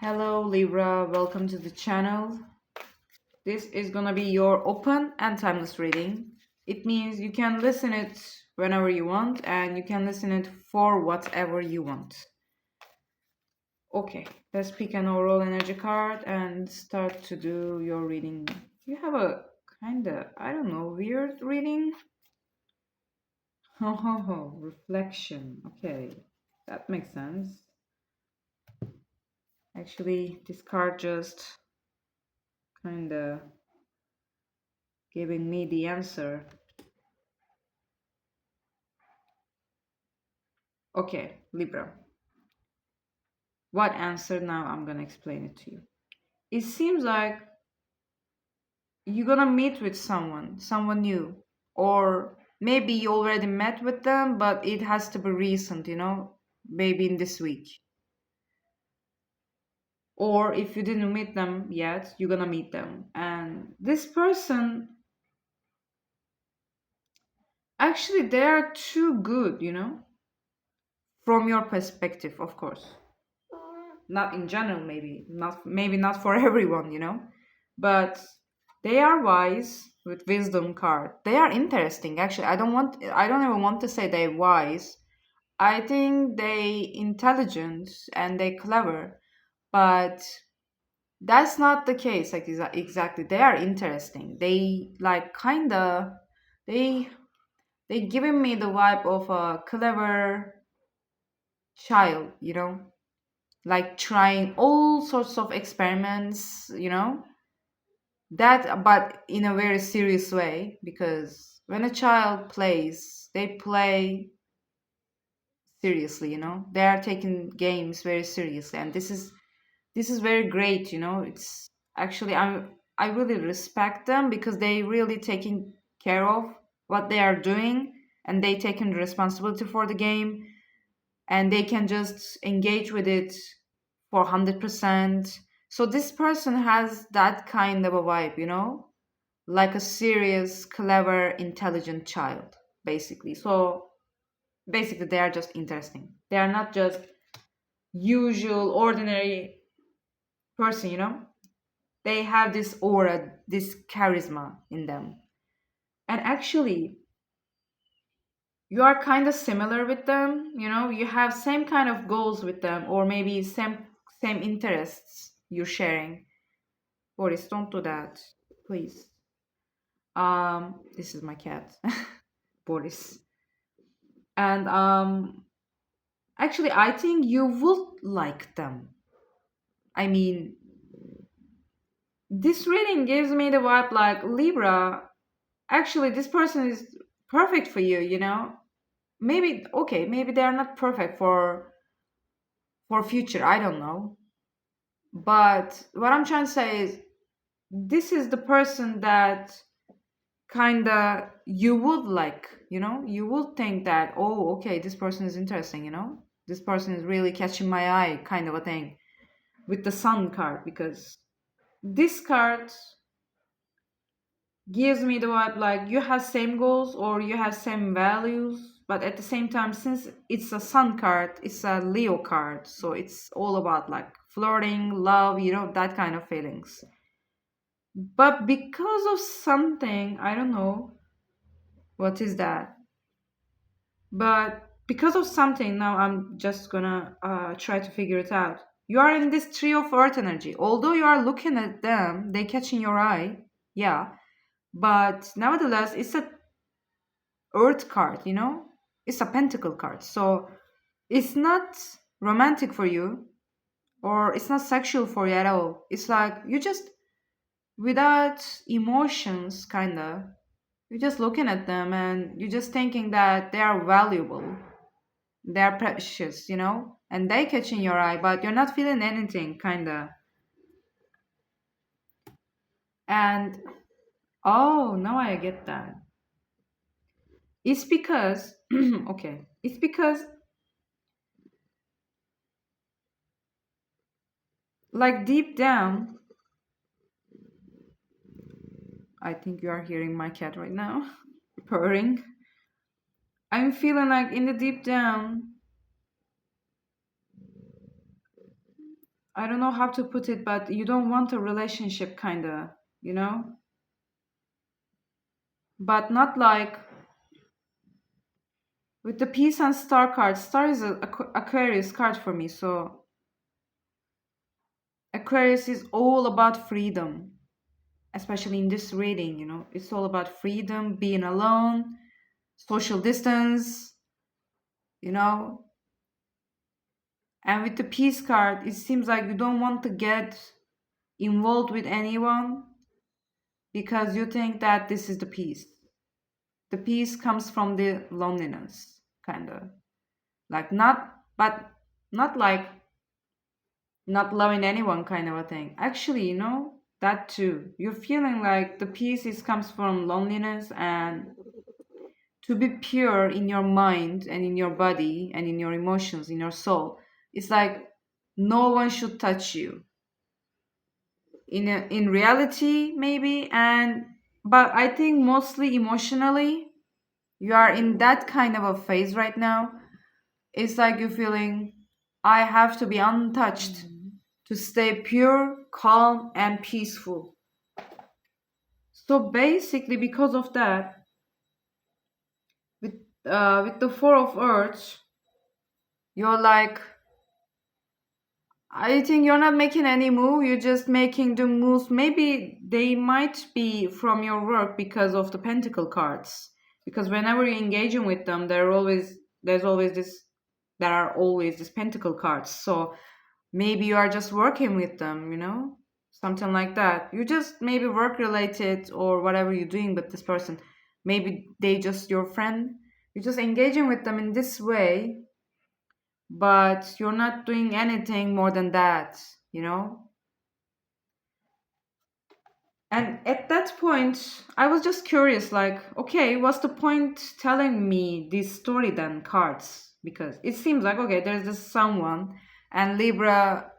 Hello Libra, welcome to the channel. This is gonna be your open and timeless reading. It means you can listen it whenever you want and you can listen it for whatever you want. Okay, let's pick an overall energy card and start to do your reading. You have a kinda, I don't know, weird reading. Ho ho ho, reflection. Okay, that makes sense. Actually, this card just kinda giving me the answer. Okay, Libra. What answer now? I'm gonna explain it to you. It seems like you're gonna meet with someone new, or maybe you already met with them, but it has to be recent, maybe in this week. Or if you didn't meet them yet, you're gonna meet them. And this person, actually, they are too good, from your perspective, of course. Not in general, maybe not for everyone, but they are wise with wisdom card. They are interesting, actually. I don't even want to say they're wise. I think they intelligent and they clever, but that's not the case. Like exactly, they are interesting. They like kinda they they giving me the vibe of a clever child, like trying all sorts of experiments, that, but in a very serious way, because when a child plays, they play seriously, they are taking games very seriously, and this is very great, it's actually, I really respect them because they really taking care of what they are doing, and they taking responsibility for the game, and they can just engage with it for 100%. So this person has that kind of a vibe, like a serious, clever, intelligent child, basically. So basically, they are just interesting. They are not just usual, ordinary person, They have this aura, this charisma in them. And actually, you are kind of similar with them, you have same kind of goals with them, or maybe same interests you're sharing. Boris, don't do that, please. This is my cat. Boris. And actually, I think you would like them. I mean, this reading gives me the vibe like Libra. Actually, this person is perfect for you, Maybe, okay, maybe they're not perfect for future, I don't know. But what I'm trying to say is this is the person that kinda you would like, you would think that, oh, okay, this person is interesting, this person is really catching my eye, kind of a thing, with the sun card, because this card gives me the vibe like you have same goals or you have same values, but at the same time, since it's a sun card, it's a Leo card, so it's all about like flirting, love, that kind of feelings. But because of something, I don't know what is that, but because of something, now I'm just gonna try to figure it out. You are in this trio of earth energy. Although you are looking at them, they catching your eye, yeah. But nevertheless, it's a earth card, It's a pentacle card. So it's not romantic for you, or it's not sexual for you at all. It's like you just without emotions, kinda. You're just looking at them and you're just thinking that they are valuable, they're precious, and they catching your eye, but you're not feeling anything, kinda. And oh, now I get that. It's because okay, it's because like deep down, I think you are hearing my cat right now purring. I'm feeling like in the deep down, I don't know how to put it, but you don't want a relationship, kinda, you know? But not like with the Peace and Star card. Star is a Aquarius card for me, so Aquarius is all about freedom, especially in this reading, you know? It's all about freedom, being alone, social distance, you know? And with the Peace card, it seems like you don't want to get involved with anyone because you think that this is the peace. The peace comes from the loneliness, kind of like not, but not like not loving anyone, kind of a thing. Actually, you know that too. You're feeling like the peace is comes from loneliness and to be pure in your mind and in your body and in your emotions, in your soul. It's like no one should touch you in reality maybe, and but I think mostly emotionally you are in that kind of a phase right now. It's like you're feeling I have to be untouched to stay pure, calm, and peaceful. So basically, because of that, with with the Four of Earths, you're like, I think you're not making any move. You're just making the moves. Maybe they might be from your work because of the Pentacle cards. Because whenever you're engaging with them, there's always this there are always these Pentacle cards. So maybe you are just working with them, you know, something like that. You just maybe work related or whatever you're doing with this person. Maybe they just your friend. You're just engaging with them in this way, but you're not doing anything more than that, you know? And at that point, I was just curious like, okay, what's the point telling me this story then, cards? Because it seems like, okay, there's this someone, and Libra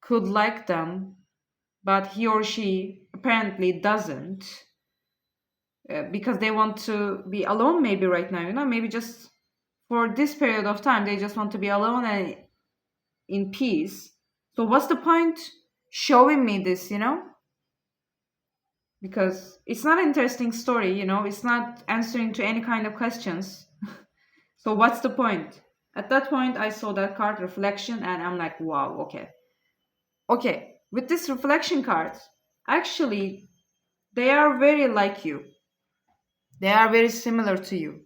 could like them, but he or she apparently doesn't, because they want to be alone maybe right now, you know, maybe just for this period of time, they just want to be alone and in peace. So what's the point showing me this, you know? Because it's not an interesting story, you know, it's not answering to any kind of questions. So what's the point? At that point, I saw that card reflection and I'm like, wow, okay. Okay, with this reflection cards, actually, they are very like you. They are very similar to you.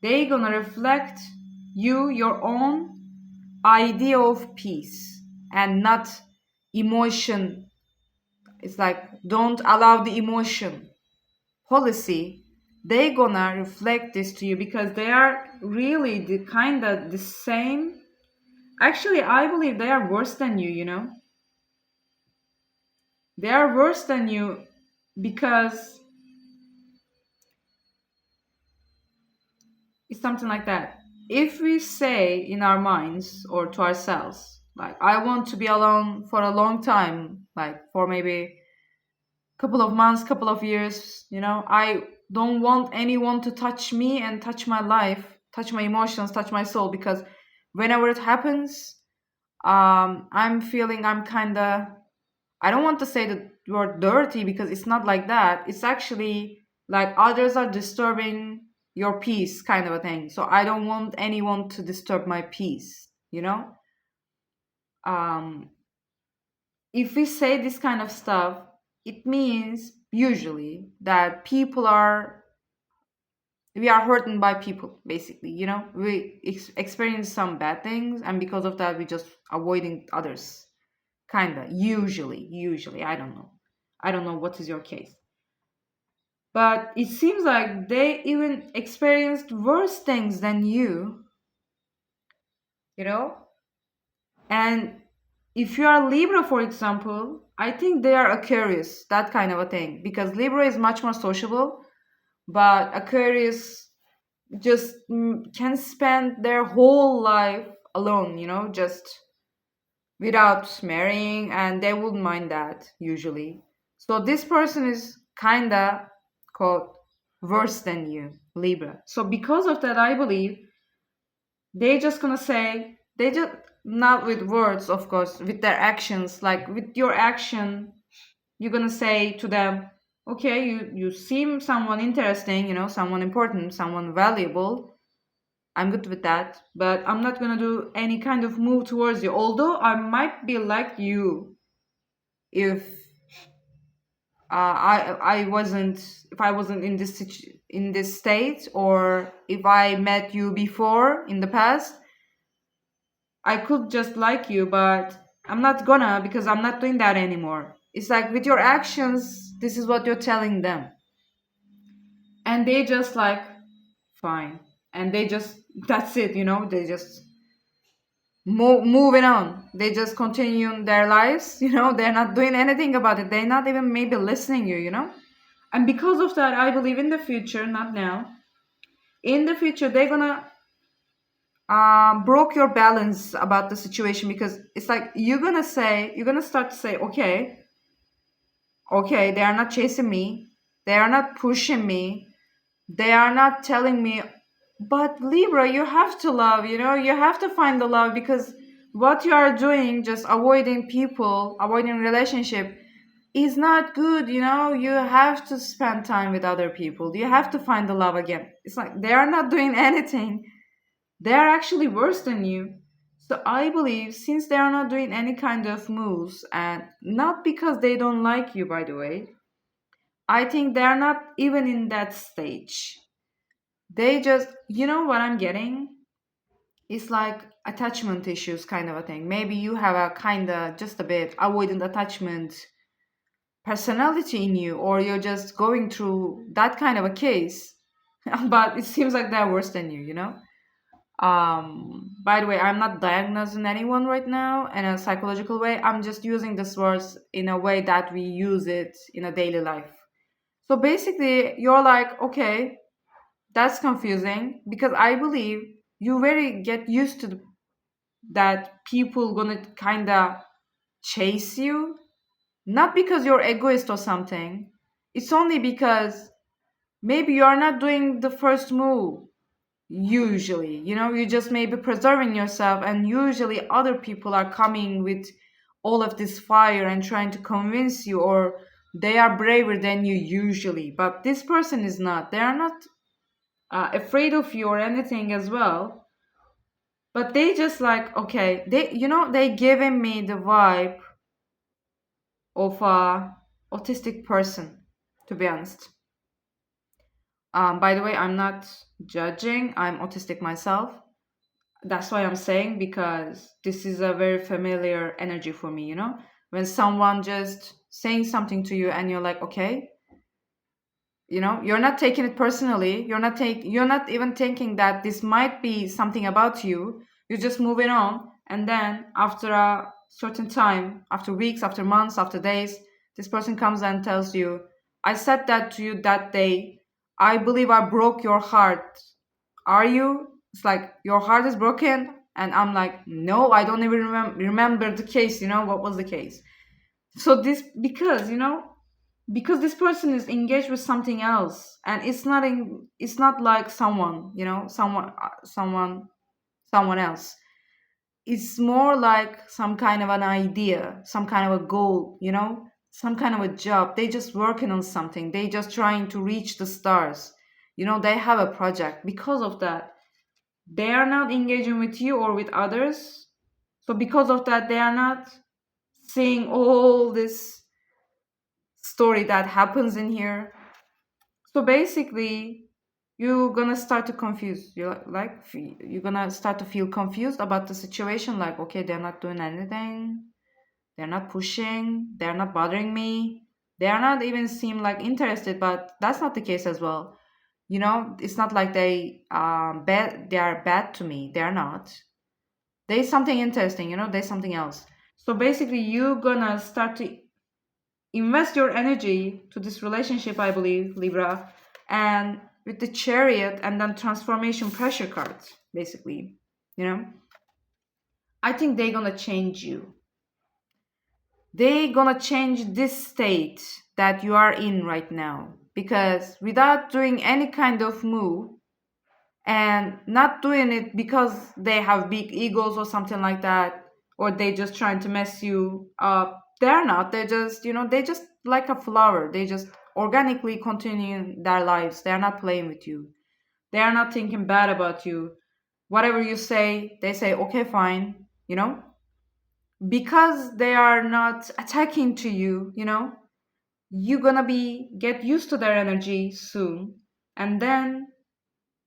They gonna reflect you, your own idea of peace and not emotion. It's like don't allow the emotion policy. They gonna reflect this to you because they are really the kind of the same. Actually, I believe they are worse than you know. They are worse than you because it's something like that. If we say in our minds or to ourselves, like, I want to be alone for a long time, like for maybe couple of months, couple of years, you know, I don't want anyone to touch me and touch my life, touch my emotions, touch my soul, because whenever it happens, I'm feeling I'm kind of, I don't want to say the word dirty because it's not like that. It's actually like others are disturbing your peace, kind of a thing. So I don't want anyone to disturb my peace, you know? Um, if we say this kind of stuff, it means usually that we are hurting by people, basically, you know? We experience some bad things, and because of that, we just avoiding others, kind of, usually, I don't know. I don't know what is your case. But it seems like they even experienced worse things than you know? And if you are Libra, for example, I think they are Aquarius, that kind of a thing. Because Libra is much more sociable, but Aquarius just can spend their whole life alone, you know, just without marrying, and they wouldn't mind that usually. So this person is kinda called worse than you, Libra. So because of that, I believe they just gonna say they just not with words, of course, with their actions. Like with your action, you're gonna say to them, okay, you seem someone interesting, someone important, someone valuable. I'm good with that, but I'm not gonna do any kind of move towards you. Although I might be like you if I wasn't in in this state, or if I met you before in the past, I could just like you, but I'm not gonna, because I'm not doing that anymore. It's like with your actions, this is what you're telling them, and they just like fine, and they just that's it, they just moving on. They just continue their lives, they're not doing anything about it. They're not even maybe listening you. And because of that, I believe in the future, not now. In the future, they're gonna broke your balance about the situation, because it's like you're gonna start to say, okay, they are not chasing me, they are not pushing me, they are not telling me, but Libra, you have to love, you have to find the love, because what you are doing, just avoiding people, avoiding relationship, is not good. You have to spend time with other people, you have to find the love again. It's like they are not doing anything, they are actually worse than you. So I believe, since they are not doing any kind of moves, and not because they don't like you, by the way, I think they are not even in that stage. They just, what I'm getting? It's like attachment issues, kind of a thing. Maybe you have a kind of just a bit avoidant attachment personality in you, or you're just going through that kind of a case. But it seems like they're worse than you. By the way, I'm not diagnosing anyone right now in a psychological way. I'm just using this words in a way that we use it in a daily life. So basically, you're like, okay, that's confusing, because I believe you very get used to that people gonna kinda chase you, not because you're egoist or something. It's only because maybe you are not doing the first move. Usually, you just may be preserving yourself, and usually other people are coming with all of this fire and trying to convince you, or they are braver than you usually, but this person is not. They are not afraid of you or anything as well, but they just like, okay, they giving me the vibe of a autistic person, to be honest. By the way, I'm not judging, I'm autistic myself. That's why I'm saying, because this is a very familiar energy for me, when someone just saying something to you and you're like, okay, you're not taking it personally, you're not even thinking that this might be something about you. You're just moving on, and then after a certain time, after weeks, after months, after days, this person comes and tells you, I said that to you that day, I believe I broke your heart. Are you? It's like, your heart is broken. And I'm like, no, I don't even remember the case. What was the case? So this, because this person is engaged with something else, and it's not like someone, someone else. It's more like some kind of an idea, some kind of a goal, some kind of a job. They just working on something, they just trying to reach the stars. They have a project. Because of that, they are not engaging with you or with others. So because of that, they are not seeing all this story that happens in here. So basically, you're gonna start to confuse. You're gonna start to feel confused about the situation. Like, okay, they're not doing anything. They're not pushing. They're not bothering me. They are not even seem like interested. But that's not the case as well. It's not like they bad. They are bad to me. They are not. There's something interesting. There's something else. So basically, you're gonna start to invest your energy to this relationship, I believe, Libra, and with the chariot and then transformation pressure cards, basically, you know, I think they're gonna change you. They're gonna change this state that you are in right now, because without doing any kind of move, and not doing it because they have big egos or something like that, or they just trying to mess you up. They're not. They're just, they just like a flower. They just organically continue their lives. They're not playing with you. They are not thinking bad about you. Whatever you say, they say, okay, fine, because they are not attacking to you, you're gonna be get used to their energy soon, and then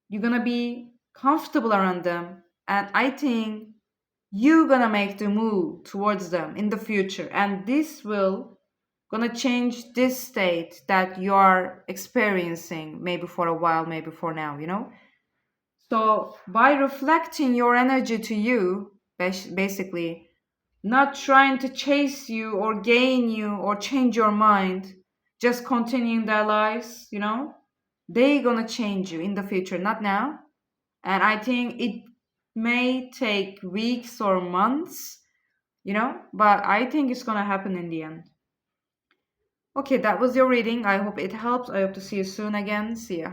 you're gonna be comfortable around them, and I think you're gonna make the move towards them in the future, and this will gonna change this state that you are experiencing, maybe for a while, maybe for now, so by reflecting your energy to you, basically not trying to chase you or gain you or change your mind, just continuing their lives, they gonna change you in the future, not now. And I think it may take weeks or months, but I think it's gonna happen in the end. Okay, that was your reading. I hope it helps. I hope to see you soon again. See ya.